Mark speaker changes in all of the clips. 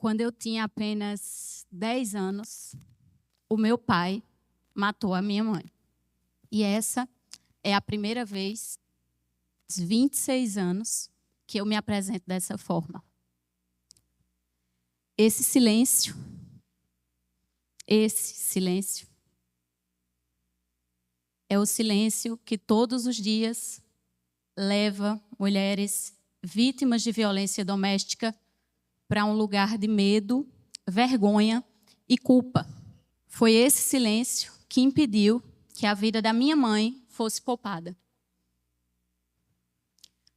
Speaker 1: Quando eu tinha apenas 10 anos, o meu pai matou a minha mãe. E essa é a primeira vez, aos 26 anos, que eu me apresento dessa forma. Esse silêncio, é o silêncio que todos os dias leva mulheres vítimas de violência doméstica para um lugar de medo, vergonha e culpa. Foi esse silêncio que impediu que a vida da minha mãe fosse poupada.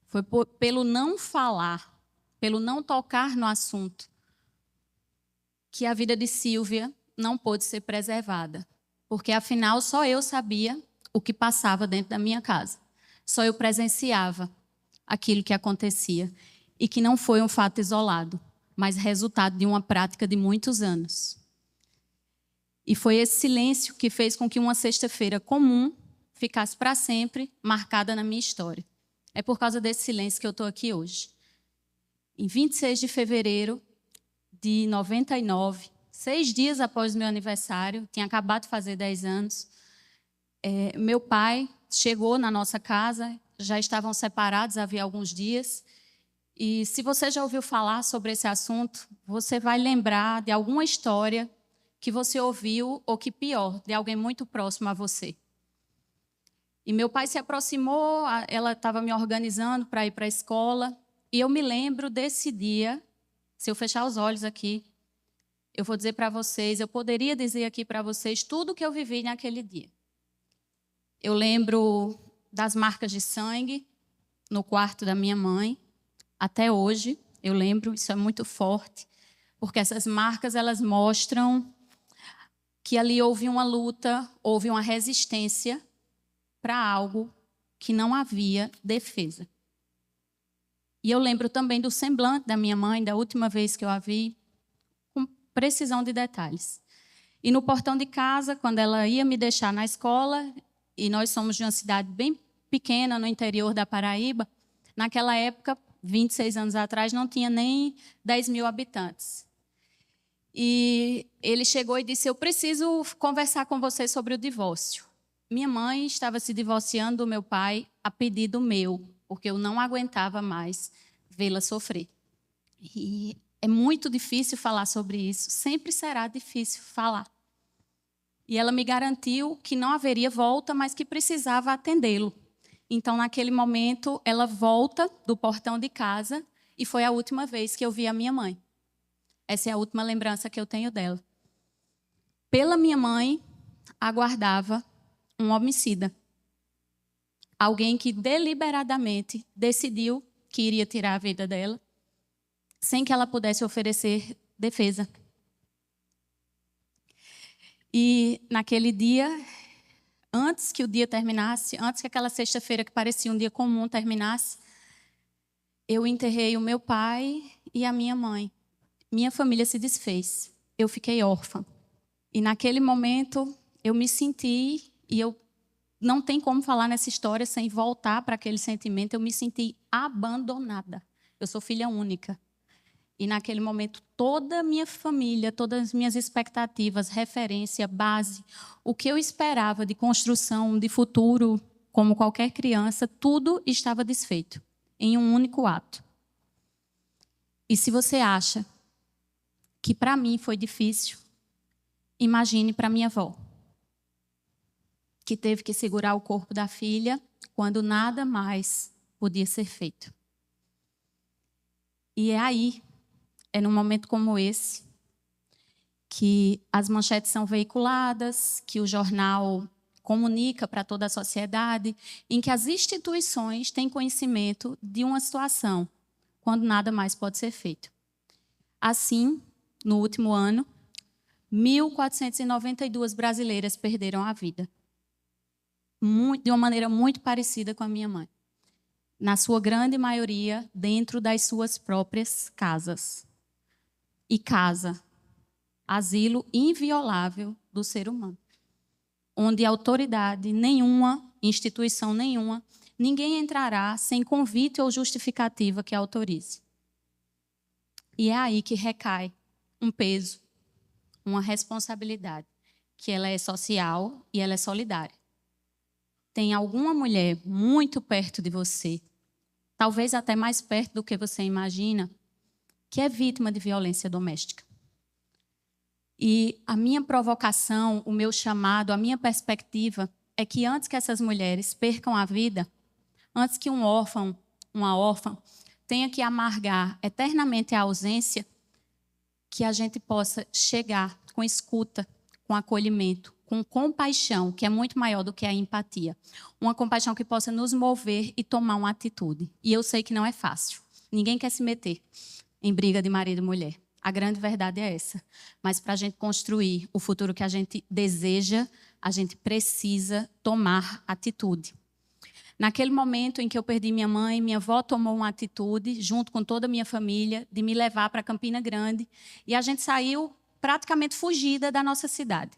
Speaker 1: Foi pelo não falar, pelo não tocar no assunto, que a vida de Sílvia não pôde ser preservada. Porque, afinal, só eu sabia o que passava dentro da minha casa. Só eu presenciava aquilo que acontecia. E que não foi um fato isolado, mas resultado de uma prática de muitos anos. E foi esse silêncio que fez com que uma sexta-feira comum ficasse para sempre marcada na minha história. É por causa desse silêncio que eu estou aqui hoje. Em 26 de fevereiro de 99, 6 dias após o meu aniversário, tinha acabado de fazer 10 anos, meu pai chegou na nossa casa, já estavam separados havia alguns dias, e se você já ouviu falar sobre esse assunto, você vai lembrar de alguma história que você ouviu, ou que pior, de alguém muito próximo a você. E meu pai se aproximou, ela estava me organizando para ir para a escola, e eu me lembro desse dia, se eu fechar os olhos aqui, eu vou dizer para vocês, eu poderia dizer aqui para vocês tudo o que eu vivi naquele dia. Eu lembro das marcas de sangue no quarto da minha mãe, até hoje eu lembro, isso é muito forte, porque essas marcas elas mostram que ali houve uma luta, houve uma resistência para algo que não havia defesa. E eu lembro também do semblante da minha mãe, da última vez que eu a vi, com precisão de detalhes. E no portão de casa, quando ela ia me deixar na escola, e nós somos de uma cidade bem pequena, no interior da Paraíba, naquela época, 26 anos atrás, não tinha nem 10 mil habitantes. E ele chegou e disse, eu preciso conversar com você sobre o divórcio. Minha mãe estava se divorciando do meu pai a pedido meu, porque eu não aguentava mais vê-la sofrer. E é muito difícil falar sobre isso, sempre será difícil falar. E ela me garantiu que não haveria volta, mas que precisava atendê-lo. Então, naquele momento, ela volta do portão de casa e foi a última vez que eu vi a minha mãe. Essa é a última lembrança que eu tenho dela. Pela minha mãe, aguardava um homicida. Alguém que deliberadamente decidiu que iria tirar a vida dela, sem que ela pudesse oferecer defesa. E naquele dia, antes que o dia terminasse, antes que aquela sexta-feira que parecia um dia comum terminasse, eu enterrei o meu pai e a minha mãe. Minha família se desfez. Eu fiquei órfã. E naquele momento, eu me senti, e eu não tem como falar nessa história sem voltar para aquele sentimento, eu me senti abandonada. Eu sou filha única. E naquele momento, toda a minha família, todas as minhas expectativas, referência, base, o que eu esperava de construção, de futuro, como qualquer criança, tudo estava desfeito em um único ato. E se você acha que para mim foi difícil, imagine para minha avó, que teve que segurar o corpo da filha quando nada mais podia ser feito. E é num momento como esse, que as manchetes são veiculadas, que o jornal comunica para toda a sociedade, em que as instituições têm conhecimento de uma situação, quando nada mais pode ser feito. Assim, no último ano, 1.492 brasileiras perderam a vida. De uma maneira muito parecida com a minha mãe. Na sua grande maioria, dentro das suas próprias casas. E casa, asilo inviolável do ser humano. Onde autoridade nenhuma, instituição nenhuma, ninguém entrará sem convite ou justificativa que autorize. E é aí que recai um peso, uma responsabilidade, que ela é social e ela é solidária. Tem alguma mulher muito perto de você, talvez até mais perto do que você imagina, que é vítima de violência doméstica. E a minha provocação, o meu chamado, a minha perspectiva é que antes que essas mulheres percam a vida, antes que um órfão, uma órfã, tenha que amargar eternamente a ausência, que a gente possa chegar com escuta, com acolhimento, com compaixão, que é muito maior do que a empatia. Uma compaixão que possa nos mover e tomar uma atitude. E eu sei que não é fácil. Ninguém quer se meter em briga de marido e mulher. A grande verdade é essa. Mas para a gente construir o futuro que a gente deseja, a gente precisa tomar atitude. Naquele momento em que eu perdi minha mãe, minha avó tomou uma atitude, junto com toda a minha família, de me levar para Campina Grande. E a gente saiu praticamente fugida da nossa cidade,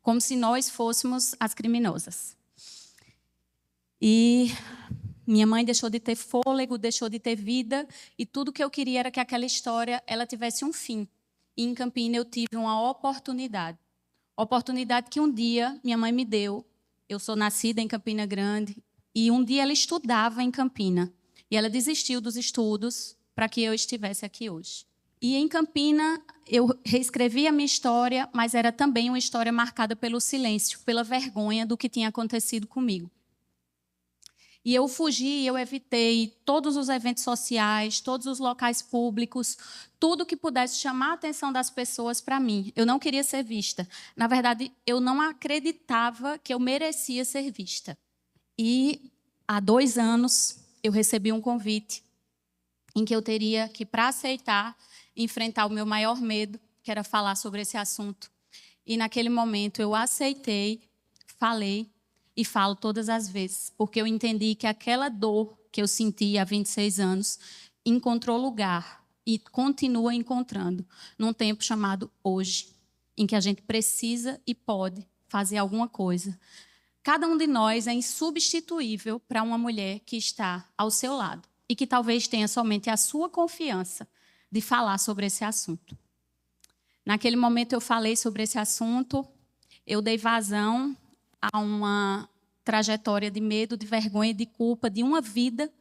Speaker 1: como se nós fôssemos as criminosas. E minha mãe deixou de ter fôlego, deixou de ter vida, e tudo que eu queria era que aquela história ela tivesse um fim. E em Campina eu tive uma oportunidade que um dia minha mãe me deu. Eu sou nascida em Campina Grande, e um dia ela estudava em Campina, e ela desistiu dos estudos para que eu estivesse aqui hoje. E em Campina eu reescrevi a minha história, mas era também uma história marcada pelo silêncio, pela vergonha do que tinha acontecido comigo. E eu fugi, eu evitei todos os eventos sociais, todos os locais públicos, tudo que pudesse chamar a atenção das pessoas para mim. Eu não queria ser vista. Na verdade, eu não acreditava que eu merecia ser vista. E há 2 anos eu recebi um convite em que eu teria que, para aceitar, enfrentar o meu maior medo, que era falar sobre esse assunto. E naquele momento eu aceitei, falei e falo todas as vezes, porque eu entendi que aquela dor que eu senti há 26 anos encontrou lugar e continua encontrando num tempo chamado hoje, em que a gente precisa e pode fazer alguma coisa. Cada um de nós é insubstituível para uma mulher que está ao seu lado e que talvez tenha somente a sua confiança de falar sobre esse assunto. Naquele momento eu falei sobre esse assunto, eu dei vazão a uma trajetória de medo, de vergonha e de culpa de uma vida,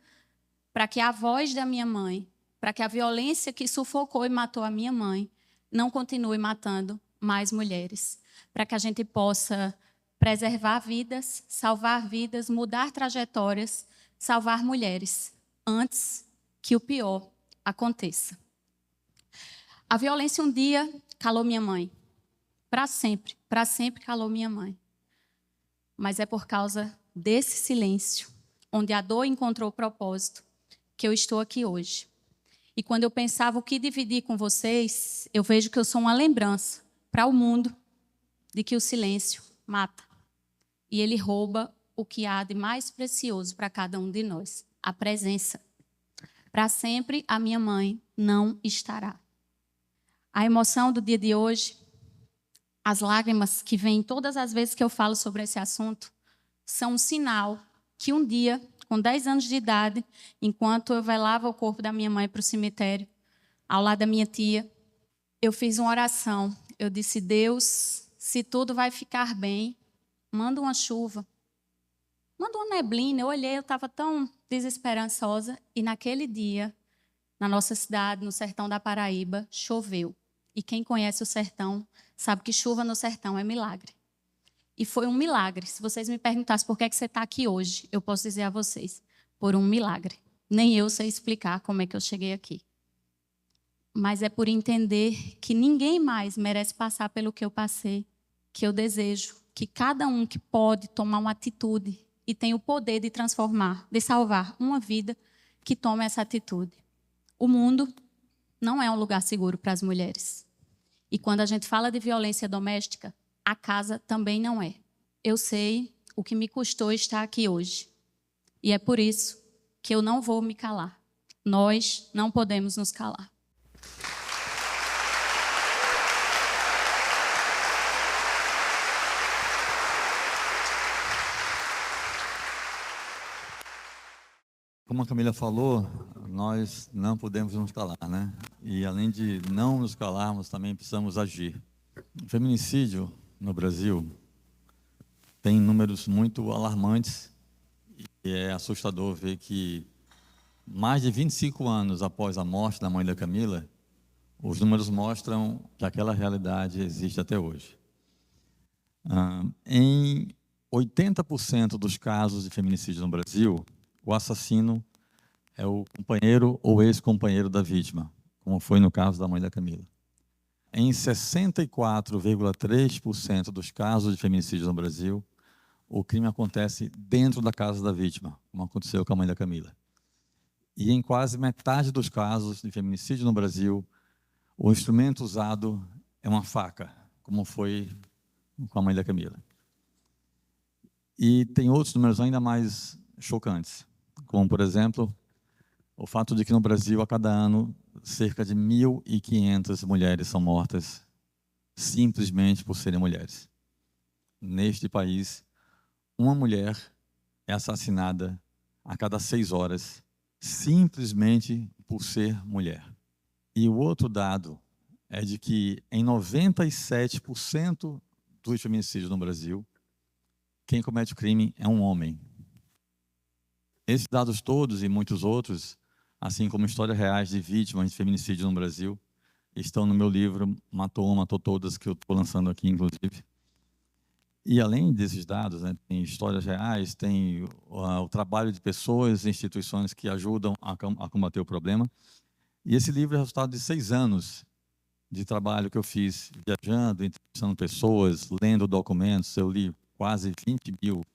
Speaker 1: para que a voz da minha mãe, para que a violência que sufocou e matou a minha mãe não continue matando mais mulheres, para que a gente possa preservar vidas, salvar vidas, mudar trajetórias, salvar mulheres, antes que o pior aconteça. A violência um dia calou minha mãe, para sempre calou minha mãe. Mas é por causa desse silêncio, onde a dor encontrou propósito, que eu estou aqui hoje. E quando eu pensava o que dividir com vocês, eu vejo que eu sou uma lembrança para o mundo de que o silêncio mata. E ele rouba o que há de mais precioso para cada um de nós, a presença. Para sempre a minha mãe não estará. A emoção do dia de hoje, as lágrimas que vêm todas as vezes que eu falo sobre esse assunto, são um sinal que um dia, com 10 anos de idade, enquanto eu velava o corpo da minha mãe para o cemitério, ao lado da minha tia, eu fiz uma oração. Eu disse: Deus, se tudo vai ficar bem, manda uma chuva, manda uma neblina. Eu olhei, eu estava tão desesperançosa, e naquele dia, na nossa cidade, no sertão da Paraíba, choveu. E quem conhece o sertão sabe que chuva no sertão é milagre. E foi um milagre. Se vocês me perguntassem por que é que você está aqui hoje, eu posso dizer a vocês, por um milagre. Nem eu sei explicar como é que eu cheguei aqui. Mas é por entender que ninguém mais merece passar pelo que eu passei, que eu desejo que cada um que pode tomar uma atitude e tem o poder de transformar, de salvar uma vida, que tome essa atitude. O mundo não é um lugar seguro para as mulheres. E quando a gente fala de violência doméstica, a casa também não é. Eu sei o que me custou estar aqui hoje. E é por isso que eu não vou me calar. Nós não podemos nos calar.
Speaker 2: Como a Camila falou, nós não podemos nos calar, né? E além de não nos calarmos, também precisamos agir. O feminicídio no Brasil tem números muito alarmantes e é assustador ver que mais de 25 anos após a morte da mãe da Camila, os números mostram que aquela realidade existe até hoje. Em 80% dos casos de feminicídio no Brasil, o assassino é o companheiro ou ex-companheiro da vítima, como foi no caso da mãe da Camila. Em 64,3% dos casos de feminicídio no Brasil, o crime acontece dentro da casa da vítima, como aconteceu com a mãe da Camila. E em quase metade dos casos de feminicídio no Brasil, o instrumento usado é uma faca, como foi com a mãe da Camila. E tem outros números ainda mais chocantes, como, por exemplo, o fato de que no Brasil, a cada ano, cerca de 1.500 mulheres são mortas simplesmente por serem mulheres. Neste país, uma mulher é assassinada a cada 6 horas, simplesmente por ser mulher. E o outro dado é de que em 97% dos feminicídios no Brasil, quem comete o crime é um homem. Esses dados todos e muitos outros, assim como histórias reais de vítimas de feminicídio no Brasil, estão no meu livro Matou Uma, Matou Todas, que eu estou lançando aqui, inclusive. E além desses dados, né, tem histórias reais, tem o trabalho de pessoas e instituições que ajudam a combater o problema. E esse livro é resultado de 6 anos de trabalho que eu fiz viajando, entrevistando pessoas, lendo documentos. Eu li quase 20.000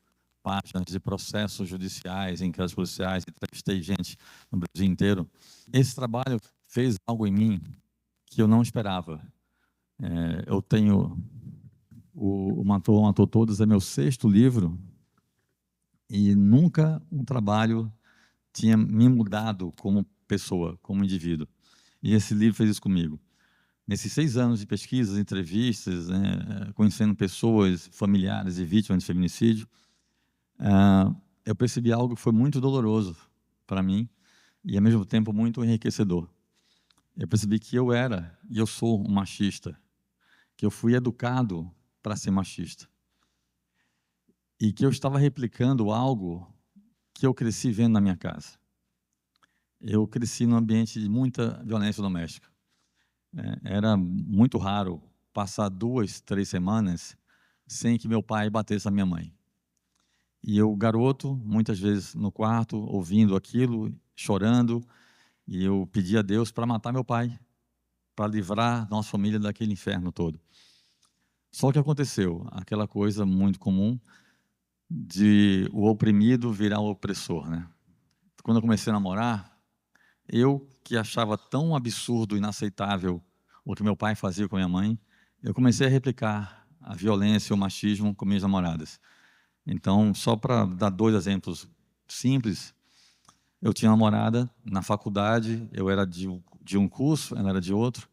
Speaker 2: páginas de processos judiciais, inquéritos policiais, entrevistei gente no Brasil inteiro. Esse trabalho fez algo em mim que eu não esperava. Eu tenho o Matou Todas, é meu 6º livro, e nunca um trabalho tinha me mudado como pessoa, como indivíduo. E esse livro fez isso comigo. Nesses 6 anos de pesquisas, entrevistas, né, conhecendo pessoas, familiares e vítimas de feminicídio, eu percebi algo que foi muito doloroso para mim e, ao mesmo tempo, muito enriquecedor. Eu percebi que eu era e eu sou um machista, que eu fui educado para ser machista e que eu estava replicando algo que eu cresci vendo na minha casa. Eu cresci num ambiente de muita violência doméstica. Era muito raro passar 2, 3 semanas sem que meu pai batesse na minha mãe. E eu, garoto, muitas vezes no quarto, ouvindo aquilo, chorando, e eu pedi a Deus para matar meu pai, para livrar nossa família daquele inferno todo. Só que aconteceu aquela coisa muito comum de o oprimido virar o opressor, né? Quando eu comecei a namorar, eu que achava tão absurdo, inaceitável o que meu pai fazia com a minha mãe, eu comecei a replicar a violência e o machismo com minhas namoradas. Então, só para dar 2 exemplos simples, eu tinha uma namorada na faculdade, eu era de um curso, ela era de outro,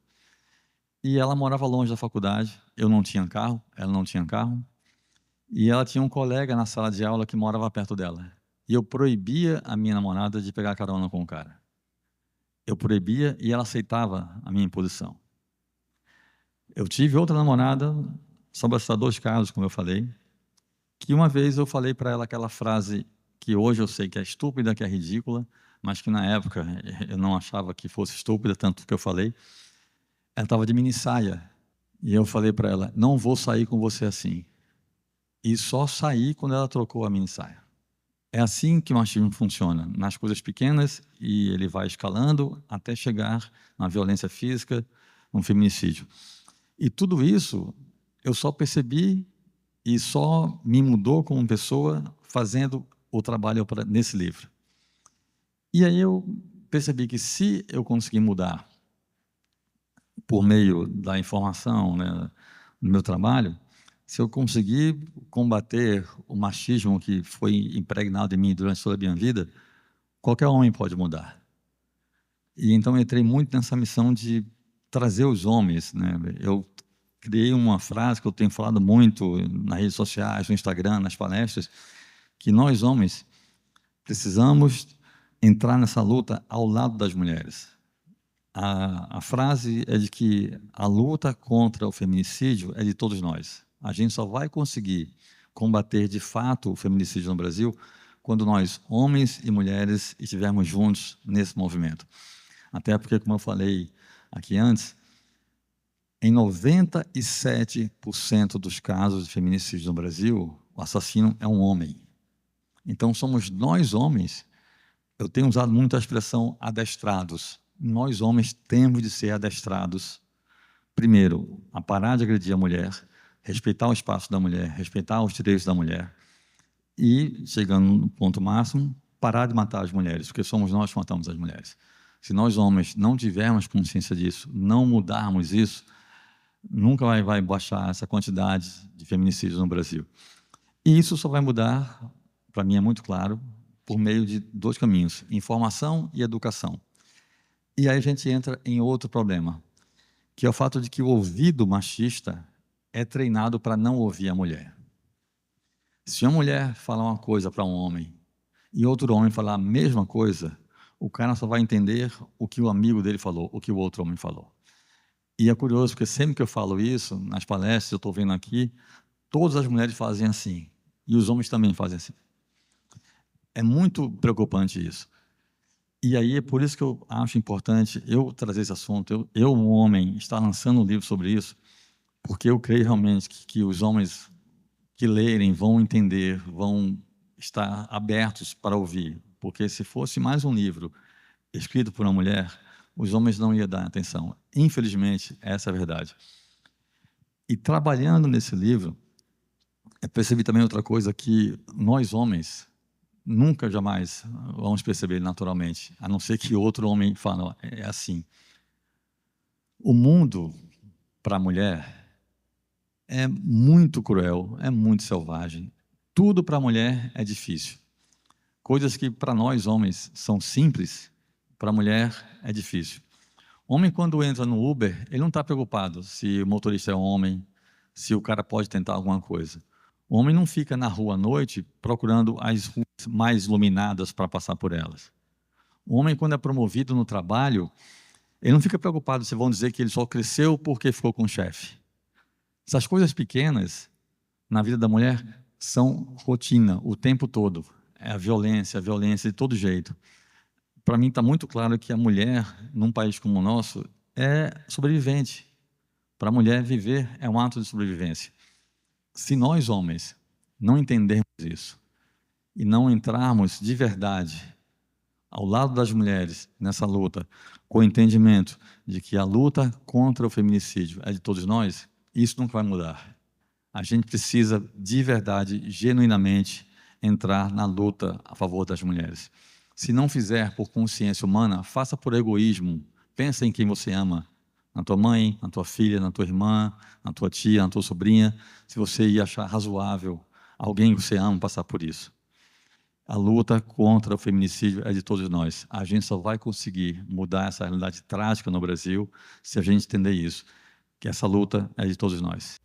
Speaker 2: e ela morava longe da faculdade, eu não tinha carro, ela não tinha carro, e ela tinha um colega na sala de aula que morava perto dela. E eu proibia a minha namorada de pegar carona com o cara. Eu proibia e ela aceitava a minha imposição. Eu tive outra namorada, só para citar 2 casos, como eu falei, que uma vez eu falei para ela aquela frase que hoje eu sei que é estúpida, que é ridícula, mas que na época eu não achava que fosse estúpida, tanto que eu falei. Ela estava de mini saia, e eu falei para ela, não vou sair com você assim. E só saí quando ela trocou a mini saia. É assim que o machismo funciona, nas coisas pequenas, e ele vai escalando até chegar na violência física, no feminicídio. E tudo isso eu só percebi e só me mudou como pessoa fazendo o trabalho nesse livro. E aí eu percebi que se eu conseguir mudar por meio da informação, né, no meu trabalho, se eu conseguir combater o machismo que foi impregnado em mim durante toda a minha vida, qualquer homem pode mudar. E então eu entrei muito nessa missão de trazer os homens, né? Eu criei uma frase que eu tenho falado muito nas redes sociais, no Instagram, nas palestras, que nós homens precisamos entrar nessa luta ao lado das mulheres. A frase é de que a luta contra o feminicídio é de todos nós. A gente só vai conseguir combater de fato o feminicídio no Brasil quando nós, homens e mulheres, estivermos juntos nesse movimento. Até porque, como eu falei aqui antes, em 97% dos casos de feminicídio no Brasil, o assassino é um homem. Então, somos nós, homens, eu tenho usado muito a expressão adestrados. Nós, homens, temos de ser adestrados, primeiro, a parar de agredir a mulher, respeitar o espaço da mulher, respeitar os direitos da mulher e, chegando no ponto máximo, parar de matar as mulheres, porque somos nós que matamos as mulheres. Se nós, homens, não tivermos consciência disso, não mudarmos isso, nunca vai baixar essa quantidade de feminicídios no Brasil. E isso só vai mudar, para mim é muito claro, por meio de 2 caminhos, informação e educação. E aí a gente entra em outro problema, que é o fato de que o ouvido machista é treinado para não ouvir a mulher. Se uma mulher falar uma coisa para um homem e outro homem falar a mesma coisa, o cara só vai entender o que o amigo dele falou, o que o outro homem falou. E é curioso, porque sempre que eu falo isso, nas palestras, eu estou vendo aqui, todas as mulheres fazem assim, e os homens também fazem assim. É muito preocupante isso. E aí é por isso que eu acho importante eu trazer esse assunto, eu um homem, estar lançando um livro sobre isso, porque eu creio realmente que os homens que lerem vão entender, vão estar abertos para ouvir, porque se fosse mais um livro escrito por uma mulher, os homens não iam dar atenção. Infelizmente, essa é a verdade. E trabalhando nesse livro, eu percebi também outra coisa, que nós homens nunca, jamais vamos perceber naturalmente, a não ser que outro homem fale, é assim. O mundo, para a mulher, é muito cruel, é muito selvagem. Tudo para a mulher é difícil. Coisas que para nós homens são simples, para a mulher é difícil. Homem, quando entra no Uber, ele não está preocupado se o motorista é um homem, se o cara pode tentar alguma coisa. O homem não fica na rua à noite procurando as ruas mais iluminadas para passar por elas. O homem, quando é promovido no trabalho, ele não fica preocupado se vão dizer que ele só cresceu porque ficou com o chefe. Essas coisas pequenas na vida da mulher são rotina o tempo todo. É a violência de todo jeito. Para mim está muito claro que a mulher, num país como o nosso, é sobrevivente. Para a mulher, viver é um ato de sobrevivência. Se nós, homens, não entendermos isso e não entrarmos de verdade ao lado das mulheres nessa luta, com o entendimento de que a luta contra o feminicídio é de todos nós, isso não vai mudar. A gente precisa, de verdade, genuinamente, entrar na luta a favor das mulheres. Se não fizer por consciência humana, faça por egoísmo. Pensa em quem você ama, na tua mãe, na tua filha, na tua irmã, na tua tia, na tua sobrinha, se você ia achar razoável alguém que você ama passar por isso. A luta contra o feminicídio é de todos nós. A gente só vai conseguir mudar essa realidade trágica no Brasil se a gente entender isso, que essa luta é de todos nós.